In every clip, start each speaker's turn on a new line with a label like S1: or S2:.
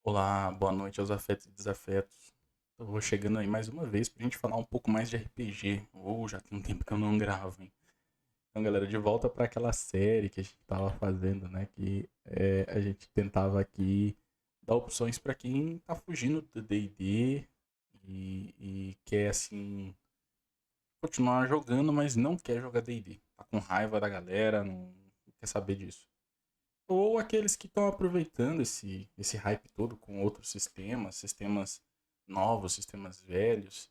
S1: Olá, boa noite aos afetos e desafetos. Eu vou chegando aí mais uma vez pra gente falar um pouco mais de RPG. Já tem um tempo que eu não gravo, hein? Então, galera, de volta para aquela série que a gente tava fazendo, né? Que a gente tentava aqui dar opções para quem tá fugindo do D&D e quer, assim, continuar jogando, mas não quer jogar D&D. Tá com raiva da galera, não quer saber disso. Ou aqueles que estão aproveitando esse hype todo com outros sistemas novos, sistemas velhos,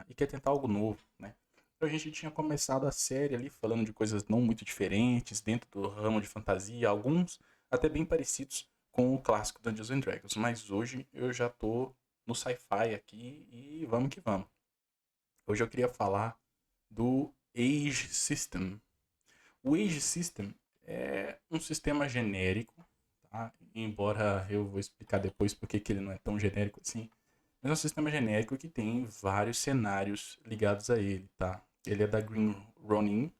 S1: e quer tentar algo novo, né? Então a gente tinha começado a série ali falando de coisas não muito diferentes, dentro do ramo de fantasia, alguns até bem parecidos com o clássico Dungeons and Dragons, mas hoje eu já tô no sci-fi aqui e vamos que vamos. Hoje eu queria falar do Age System. O Age System é um sistema genérico, tá? Embora eu vou explicar depois porque que ele não é tão genérico assim. Mas é um sistema genérico que tem vários cenários ligados a ele, tá? Ele é da Green Ronin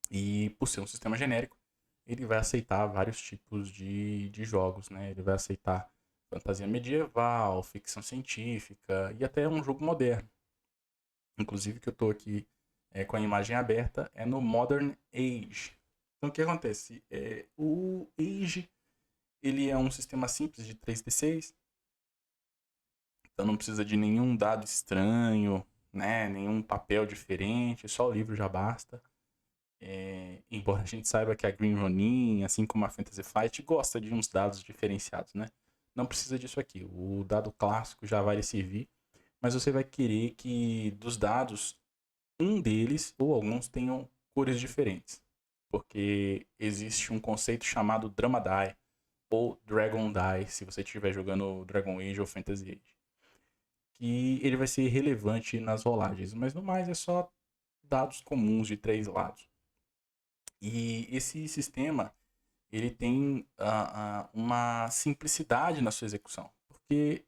S1: e por ser um sistema genérico, ele vai aceitar vários tipos de jogos, né? Ele vai aceitar fantasia medieval, ficção científica e até um jogo moderno. Inclusive que eu estou aqui com a imagem aberta, é no Modern Age. Então o que acontece? O Age ele é um sistema simples de 3d6, então não precisa de nenhum dado estranho, né? Nenhum papel diferente, só o livro já basta. Embora a gente saiba que a Green Ronin, assim como a Fantasy Flight, gosta de uns dados diferenciados, né? Não precisa disso aqui. O dado clássico já vai lhe servir, mas você vai querer que dos dados um deles ou alguns tenham cores diferentes. Porque existe um conceito chamado Drama Die ou Dragon Die, se você estiver jogando Dragon Age ou Fantasy Age. Que ele vai ser relevante nas rolagens, mas no mais é só dados comuns de três lados. E esse sistema ele tem uma simplicidade na sua execução, porque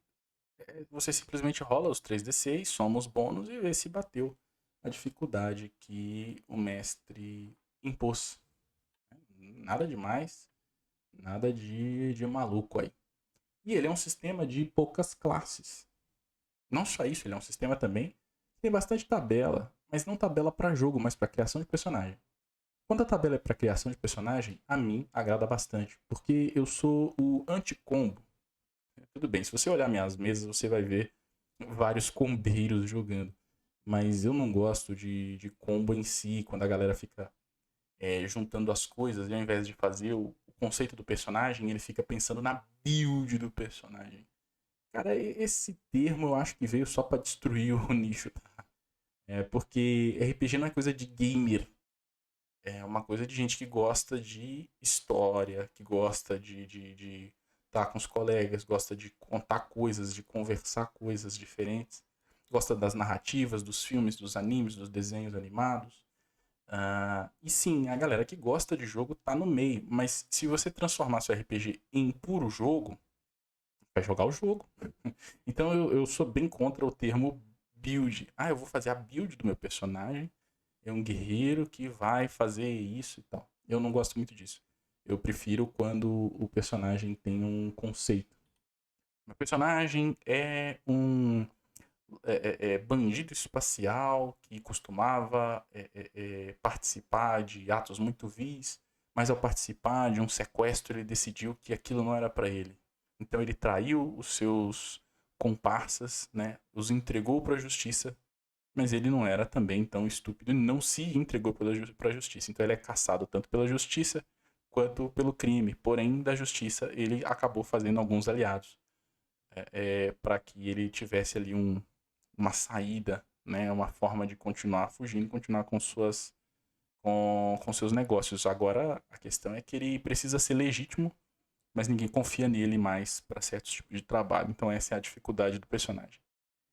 S1: você simplesmente rola os 3d6, soma os bônus e vê se bateu a dificuldade que o mestre impôs. Nada demais, nada de maluco aí. E ele é um sistema de poucas classes. Não só isso, ele é um sistema também que tem bastante tabela, mas não tabela para jogo, mas para criação de personagem. Quando a tabela é para criação de personagem, a mim agrada bastante, porque eu sou o anti-combo. Tudo bem, se você olhar minhas mesas, você vai ver vários combeiros jogando. Mas eu não gosto de combo em si, quando a galera fica juntando as coisas, e ao invés de fazer o conceito do personagem, ele fica pensando na build do personagem. Cara, esse termo eu acho que veio só pra destruir o nicho, tá? Porque RPG não é coisa de gamer, é uma coisa de gente que gosta de história, que gosta de estar com os colegas, gosta de contar coisas, de conversar coisas diferentes, gosta das narrativas, dos filmes, dos animes, dos desenhos animados. E sim, a galera que gosta de jogo tá no meio, mas se você transformar seu RPG em puro jogo, vai jogar o jogo. Então eu sou bem contra o termo build. Eu vou fazer a build do meu personagem, é um guerreiro que vai fazer isso e tal. Eu não gosto muito disso. Eu prefiro quando o personagem tem um conceito. Meu personagem é um bandido espacial que costumava participar de atos muito vis, mas ao participar de um sequestro ele decidiu que aquilo não era para ele. Então ele traiu os seus comparsas, né? Os entregou para a justiça, mas ele não era também tão estúpido e não se entregou para a justiça. Então ele é caçado tanto pela justiça quanto pelo crime. Porém, da justiça ele acabou fazendo alguns aliados para que ele tivesse ali uma saída, né, uma forma de continuar fugindo, continuar com seus negócios. Agora a questão é que ele precisa ser legítimo, mas ninguém confia nele mais para certos tipos de trabalho. Então essa é a dificuldade do personagem.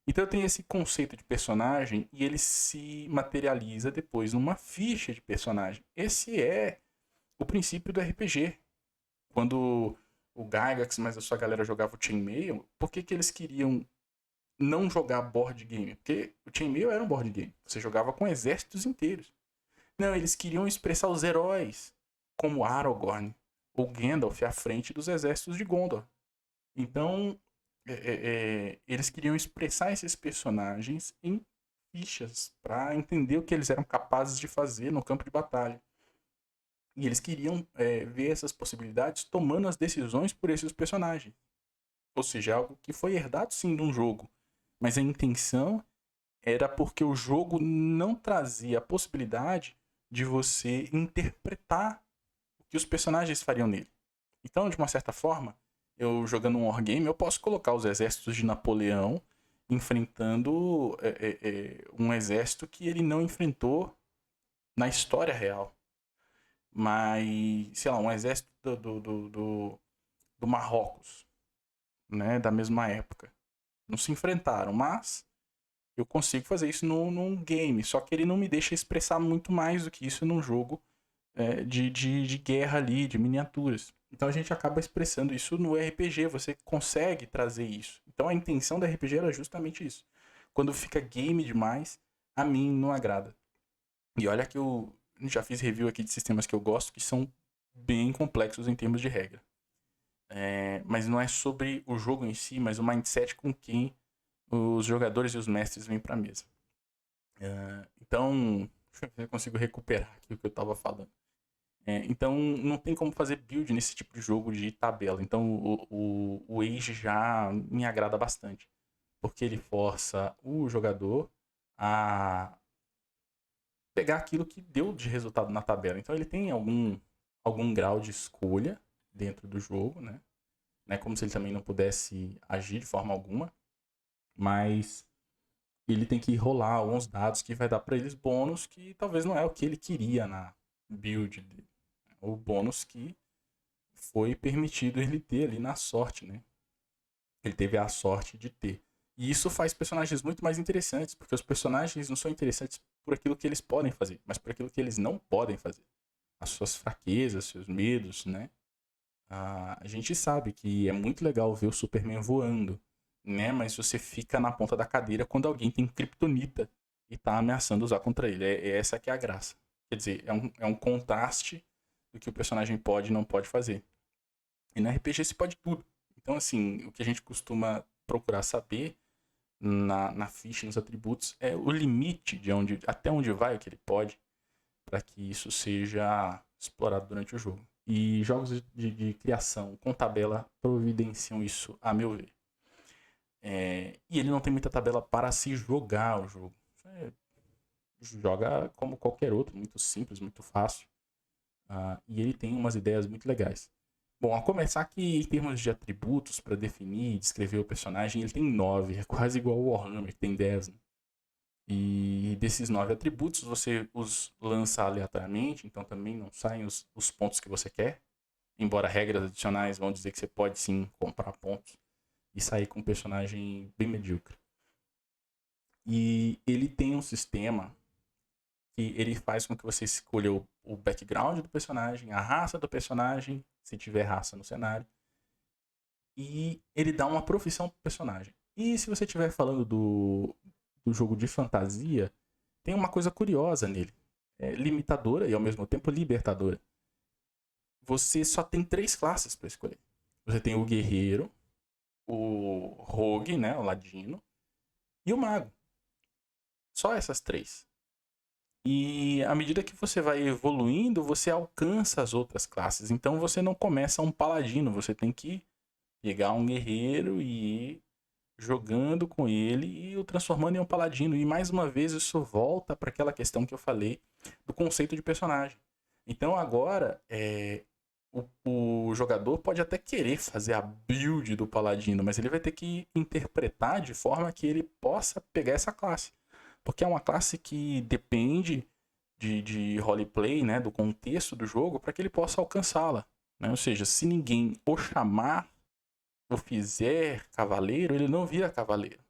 S1: Então tem esse conceito de personagem e ele se materializa depois numa ficha de personagem. Esse é o princípio do RPG. Quando o Gygax, mas a sua galera jogava o Chainmail, por que eles queriam não jogar board game? Porque o Chainmail era um board game. Você jogava com exércitos inteiros. Não, eles queriam expressar os heróis, como Aragorn ou Gandalf à frente dos exércitos de Gondor. Então, eles queriam expressar esses personagens em fichas para entender o que eles eram capazes de fazer no campo de batalha. E eles queriam ver essas possibilidades tomando as decisões por esses personagens. Ou seja, algo que foi herdado sim de um jogo. Mas a intenção era porque o jogo não trazia a possibilidade de você interpretar o que os personagens fariam nele. Então, de uma certa forma, eu jogando um wargame, eu posso colocar os exércitos de Napoleão enfrentando um exército que ele não enfrentou na história real. Mas, sei lá, um exército do Marrocos, né, da mesma época. Não se enfrentaram, mas eu consigo fazer isso num game. Só que ele não me deixa expressar muito mais do que isso num jogo de guerra ali, de miniaturas. Então a gente acaba expressando isso no RPG, você consegue trazer isso. Então a intenção da RPG era justamente isso. Quando fica game demais, a mim não agrada. E olha que eu já fiz review aqui de sistemas que eu gosto, que são bem complexos em termos de regra. Mas não é sobre o jogo em si, mas o mindset com quem os jogadores e os mestres vêm para a mesa. Então, deixa eu ver se eu consigo recuperar aqui o que eu estava falando. Então, não tem como fazer build nesse tipo de jogo de tabela. Então, o Age já me agrada bastante. Porque ele força o jogador a pegar aquilo que deu de resultado na tabela. Então, ele tem algum grau de escolha dentro do jogo, né? Não é como se ele também não pudesse agir de forma alguma. Mas ele tem que rolar alguns dados que vai dar para eles bônus que talvez não é o que ele queria na build dele. O bônus que foi permitido ele ter ali na sorte, né? Ele teve a sorte de ter. E isso faz personagens muito mais interessantes, porque os personagens não são interessantes por aquilo que eles podem fazer, mas por aquilo que eles não podem fazer. As suas fraquezas, seus medos, né? A gente sabe que é muito legal ver o Superman voando, né? Mas você fica na ponta da cadeira quando alguém tem kryptonita e tá ameaçando usar contra ele. Essa que é a graça. Quer dizer, é um contraste do que o personagem pode e não pode fazer. E na RPG se pode tudo. Então, assim, o que a gente costuma procurar saber na ficha, nos atributos, é o limite de até onde vai o que ele pode, para que isso seja explorado durante o jogo. E jogos de criação com tabela providenciam isso, a meu ver. E ele não tem muita tabela para se jogar o jogo. Joga como qualquer outro, muito simples, muito fácil. E ele tem umas ideias muito legais. Bom, a começar que em termos de atributos para definir e descrever o personagem, ele tem 9, é quase igual ao Warhammer, que tem 10. Né? E desses 9 atributos, você os lança aleatoriamente, então também não saem os pontos que você quer. Embora regras adicionais vão dizer que você pode sim comprar pontos e sair com um personagem bem medíocre. E ele tem um sistema que ele faz com que você escolha o background do personagem, a raça do personagem, se tiver raça no cenário, e ele dá uma profissão pro personagem. E se você estiver falando do jogo de fantasia, tem uma coisa curiosa nele. É limitadora e ao mesmo tempo libertadora. Você só tem 3 classes para escolher. Você tem o guerreiro, o rogue, né, o ladino, e o mago. Só essas 3. E à medida que você vai evoluindo, você alcança as outras classes. Então você não começa um paladino, você tem que pegar um guerreiro e ir jogando com ele e o transformando em um paladino. E mais uma vez isso volta para aquela questão que eu falei do conceito de personagem. Então agora o jogador pode até querer fazer a build do paladino, mas ele vai ter que interpretar de forma que ele possa pegar essa classe. Porque é uma classe que depende de roleplay, né, do contexto do jogo, para que ele possa alcançá-la. Né? Ou seja, se ninguém o chamar, o fizer cavaleiro, ele não vira cavaleiro.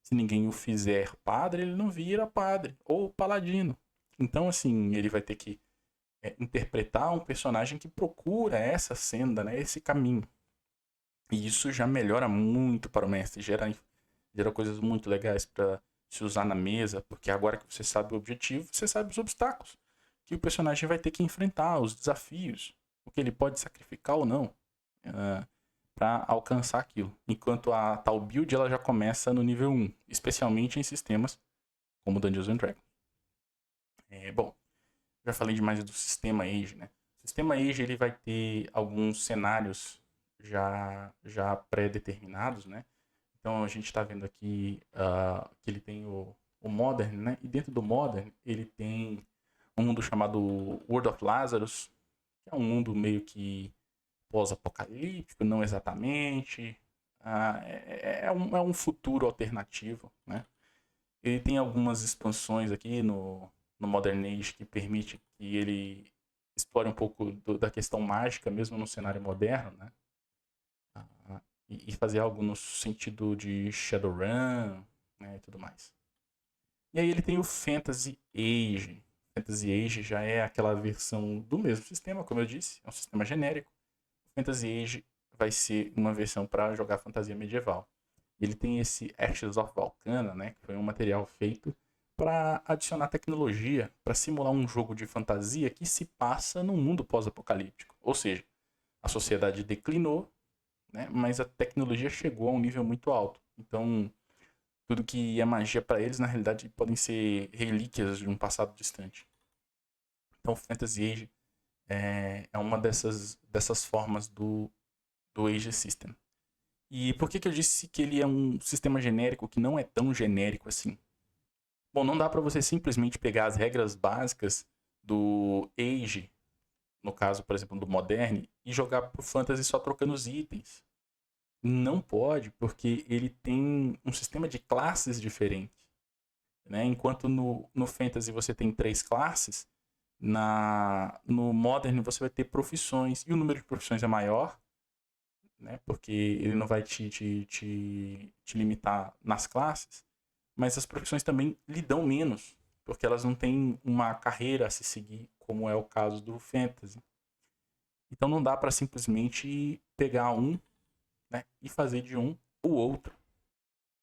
S1: Se ninguém o fizer padre, ele não vira padre ou paladino. Então, assim, ele vai ter que interpretar um personagem que procura essa senda, né, esse caminho. E isso já melhora muito para o mestre, gera coisas muito legais para se usar na mesa, porque agora que você sabe o objetivo, você sabe os obstáculos que o personagem vai ter que enfrentar, os desafios, o que ele pode sacrificar ou não. para alcançar aquilo. Enquanto a tal build ela já começa no nível 1, especialmente em sistemas como Dungeons and Dragons. Bom, já falei demais do sistema Age, né? O sistema Age ele vai ter alguns cenários já pré-determinados, né? Então a gente está vendo aqui que ele tem o Modern, né? E dentro do Modern ele tem um mundo chamado World of Lazarus, que é um mundo meio que pós-apocalíptico, não exatamente. É um futuro alternativo, né? Ele tem algumas expansões aqui no Modern Age que permite que ele explore um pouco da questão mágica, mesmo no cenário moderno, né? E fazer algo no sentido de Shadowrun, né, e tudo mais. E aí ele tem o Fantasy Age. Fantasy Age já é aquela versão do mesmo sistema, como eu disse, é um sistema genérico. O Fantasy Age vai ser uma versão para jogar fantasia medieval. Ele tem esse Ashes of Valcana, né, que foi um material feito para adicionar tecnologia, para simular um jogo de fantasia que se passa num mundo pós-apocalíptico. Ou seja, a sociedade declinou, né, mas a tecnologia chegou a um nível muito alto. Então, tudo que é magia para eles, na realidade, podem ser relíquias de um passado distante. Então, o Fantasy Age é uma dessas formas do Age System. E por que eu disse que ele é um sistema genérico que não é tão genérico assim? Bom, não dá para você simplesmente pegar as regras básicas do Age, no caso, por exemplo, do Modern, e jogar pro Fantasy só trocando os itens. Não pode, porque ele tem um sistema de classes diferente. Né? Enquanto no Fantasy você tem 3 classes, no Modern você vai ter profissões, e o número de profissões é maior, né? Porque ele não vai te limitar nas classes, mas as profissões também lhe dão menos, porque elas não têm uma carreira a se seguir, como é o caso do Fantasy. Então não dá para simplesmente pegar um, né, e fazer de um o outro.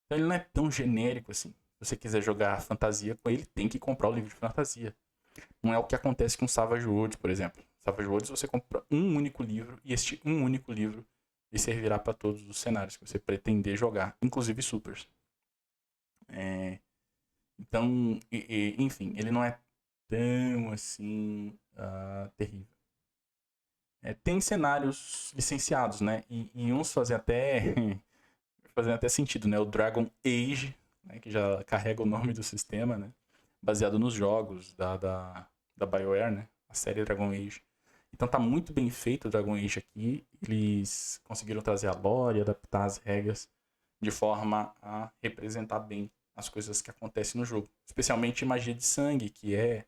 S1: Então ele não é tão genérico assim. Se você quiser jogar fantasia com ele, tem que comprar o livro de fantasia. Não é o que acontece com Savage Worlds, por exemplo. Savage Worlds você compra um único livro, e este um único livro lhe servirá para todos os cenários que você pretender jogar, inclusive supers. Então, enfim, ele não é tão assim terrível. Tem cenários licenciados, né? E uns fazem até sentido, né? O Dragon Age, né? Que já carrega o nome do sistema, né? Baseado nos jogos da BioWare, né? A série Dragon Age. Então tá muito bem feito o Dragon Age aqui. Eles conseguiram trazer a lore, adaptar as regras de forma a representar bem as coisas que acontecem no jogo. Especialmente magia de sangue, que é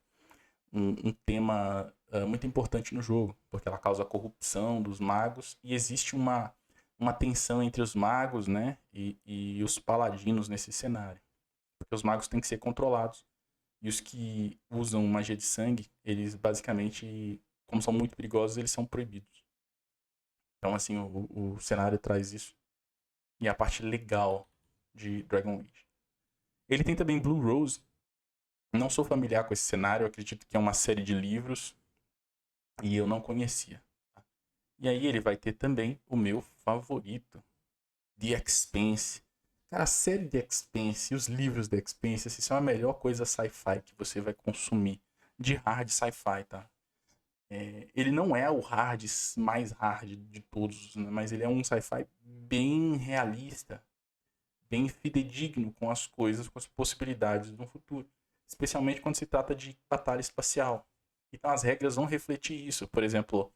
S1: um tema muito importante no jogo, porque ela causa a corrupção dos magos e existe uma tensão entre os magos, né, e os paladinos nesse cenário. Porque os magos têm que ser controlados. E os que usam magia de sangue, eles basicamente, como são muito perigosos, eles são proibidos. Então, assim, o cenário traz isso. E a parte legal de Dragon Age. Ele tem também Blue Rose. Não sou familiar com esse cenário, acredito que é uma série de livros. E eu não conhecia. E aí ele vai ter também o meu favorito, The Expanse. Cara, a série The Expanse e os livros The Expanse, assim, são a melhor coisa sci-fi que você vai consumir. De hard sci-fi, tá? Ele não é o hard mais hard de todos, né? Mas ele é um sci-fi bem realista, bem fidedigno com as coisas, com as possibilidades do futuro. Especialmente quando se trata de batalha espacial. Então as regras vão refletir isso. Por exemplo,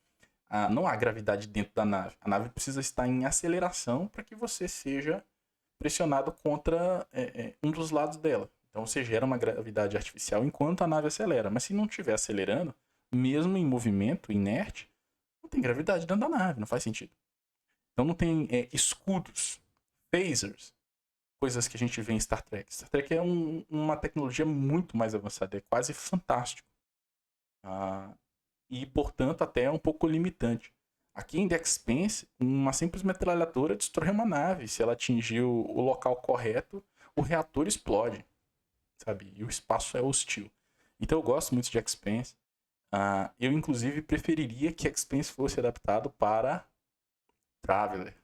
S1: não há gravidade dentro da nave. A nave precisa estar em aceleração para que você seja pressionado contra um dos lados dela. Então você gera uma gravidade artificial enquanto a nave acelera. Mas se não estiver acelerando, mesmo em movimento inerte, não tem gravidade dentro da nave, não faz sentido. Então não tem escudos, phasers, coisas que a gente vê em Star Trek. Star Trek é uma tecnologia muito mais avançada, é quase fantástico. E, portanto, até um pouco limitante. Aqui em The Expanse, uma simples metralhadora destrói uma nave. Se ela atingir o local correto, o reator explode, sabe? E o espaço é hostil. Então eu gosto muito de Expanse. Eu, inclusive, preferiria que Expanse fosse adaptado para Traveler.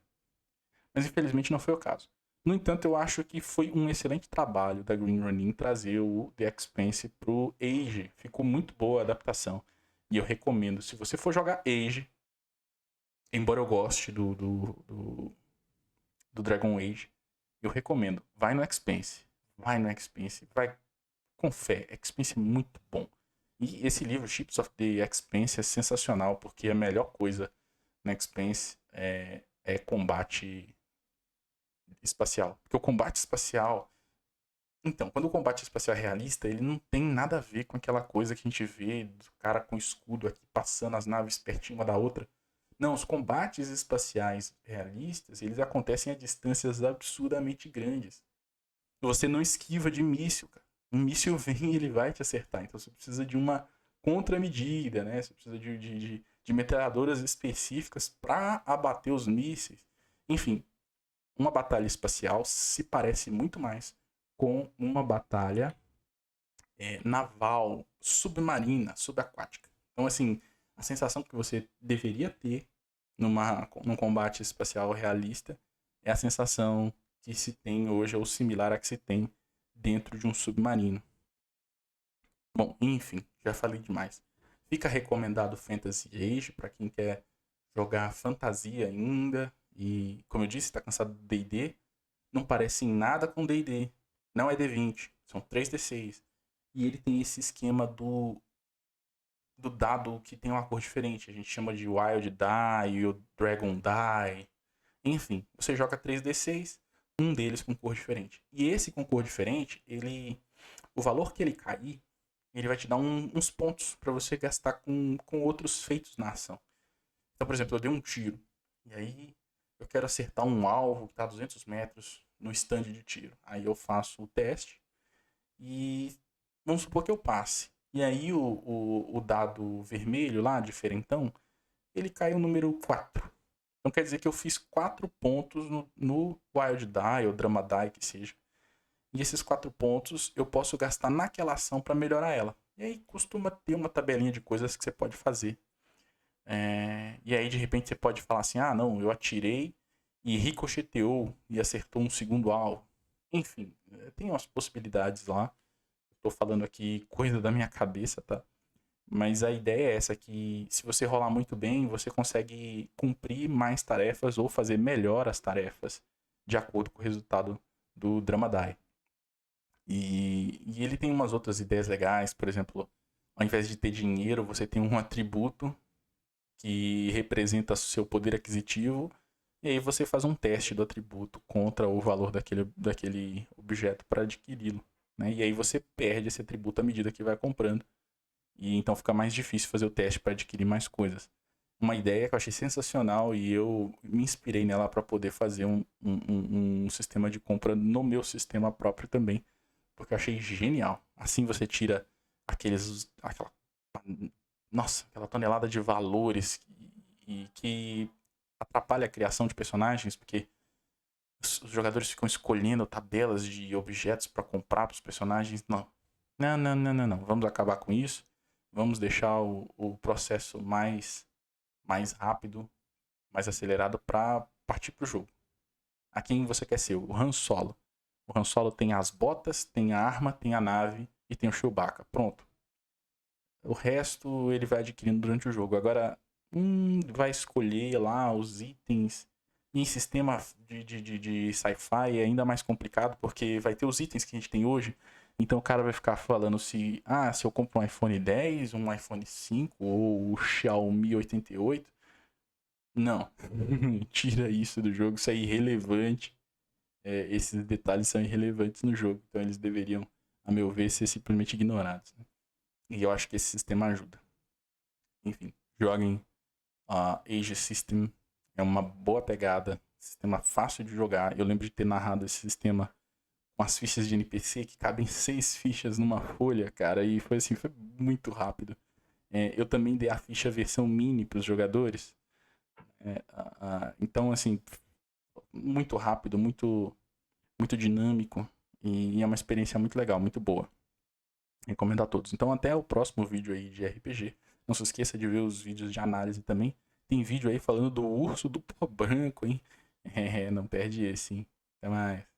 S1: Mas infelizmente não foi o caso. No entanto, eu acho que foi um excelente trabalho da Green Ronin trazer o The Expanse pro Age. Ficou muito boa a adaptação. E eu recomendo, se você for jogar Age, embora eu goste do Dragon Age, eu recomendo. Vai no Expanse. Vai no Expanse. Vai com fé. Expanse é muito bom. E esse livro, Ships of the Expanse, é sensacional, porque a melhor coisa no Expanse é combate espacial. Porque o combate espacial. Então, quando o combate espacial é realista, ele não tem nada a ver com aquela coisa que a gente vê do cara com escudo aqui passando as naves pertinho uma da outra. Não, os combates espaciais realistas, eles acontecem a distâncias absurdamente grandes. Você não esquiva de míssil, cara. Um míssil vem e ele vai te acertar. Então você precisa de uma contramedida, né? Você precisa de metralhadoras específicas para abater os mísseis. Enfim, uma batalha espacial se parece muito mais com uma batalha naval, submarina, subaquática. Então, assim, a sensação que você deveria ter num combate espacial realista é a sensação que se tem hoje, ou similar a que se tem dentro de um submarino. Bom, enfim, já falei demais. Fica recomendado Fantasy Age para quem quer jogar fantasia ainda. E, como eu disse, está cansado do D&D. Não parece em nada com D&D. Não é D20, são 3D6. E ele tem esse esquema do dado que tem uma cor diferente. A gente chama de Wild Die, o Dragon Die. Enfim, você joga 3D6, um deles com cor diferente. E esse com cor diferente, o valor que ele cair, ele vai te dar uns pontos para você gastar com outros feitos na ação. Então, por exemplo, eu dei um tiro. E aí eu quero acertar um alvo que está a 200 metros no stand de tiro. Aí eu faço o teste e vamos supor que eu passe. E aí o dado vermelho lá, diferentão, ele cai o número 4. Então quer dizer que eu fiz 4 pontos no Wild Die ou Drama Die, que seja. E esses 4 pontos eu posso gastar naquela ação para melhorar ela. E aí costuma ter uma tabelinha de coisas que você pode fazer. E aí de repente você pode falar assim, ah não, eu atirei e ricocheteou e acertou um segundo alvo. Enfim, tem umas possibilidades lá. Estou falando aqui coisa da minha cabeça, tá? Mas a ideia é essa, que se você rolar muito bem, você consegue cumprir mais tarefas ou fazer melhor as tarefas de acordo com o resultado do Drama Die. E ele tem umas outras ideias legais, por exemplo, ao invés de ter dinheiro, você tem um atributo que representa seu poder aquisitivo, e aí você faz um teste do atributo contra o valor daquele objeto para adquiri-lo. Né? E aí você perde esse atributo à medida que vai comprando. E então fica mais difícil fazer o teste para adquirir mais coisas. Uma ideia que eu achei sensacional e eu me inspirei nela para poder fazer um sistema de compra no meu sistema próprio também, porque eu achei genial. Assim você tira aquela tonelada de valores que atrapalha a criação de personagens, porque os jogadores ficam escolhendo tabelas de objetos para comprar para os personagens. Não. Não. Vamos acabar com isso. Vamos deixar o processo mais rápido, mais acelerado para partir pro jogo. A quem você quer ser? O Han Solo. O Han Solo tem as botas, tem a arma, tem a nave e tem o Chewbacca. Pronto. O resto ele vai adquirindo durante o jogo. Agora, vai escolher lá os itens. E em sistema de sci-fi é ainda mais complicado, porque vai ter os itens que a gente tem hoje. Então o cara vai ficar falando se eu compro um iPhone 10, um iPhone 5 ou o Xiaomi 88. Não, tira isso do jogo, isso é irrelevante. Esses detalhes são irrelevantes no jogo, então eles deveriam, a meu ver, ser simplesmente ignorados. Né? E eu acho que esse sistema ajuda. Enfim, joguem a Age System, é uma boa pegada, sistema fácil de jogar. Eu lembro de ter narrado esse sistema com as fichas de NPC que cabem 6 fichas numa folha, cara, e foi assim, foi muito rápido. Eu também dei a ficha versão mini para os jogadores. Então, assim, muito rápido, muito, muito dinâmico e é uma experiência muito legal, muito boa. Recomendo a todos. Então, até o próximo vídeo aí de RPG. Não se esqueça de ver os vídeos de análise também. Tem vídeo aí falando do urso do pó branco, hein? É, não perde esse, hein? Até mais.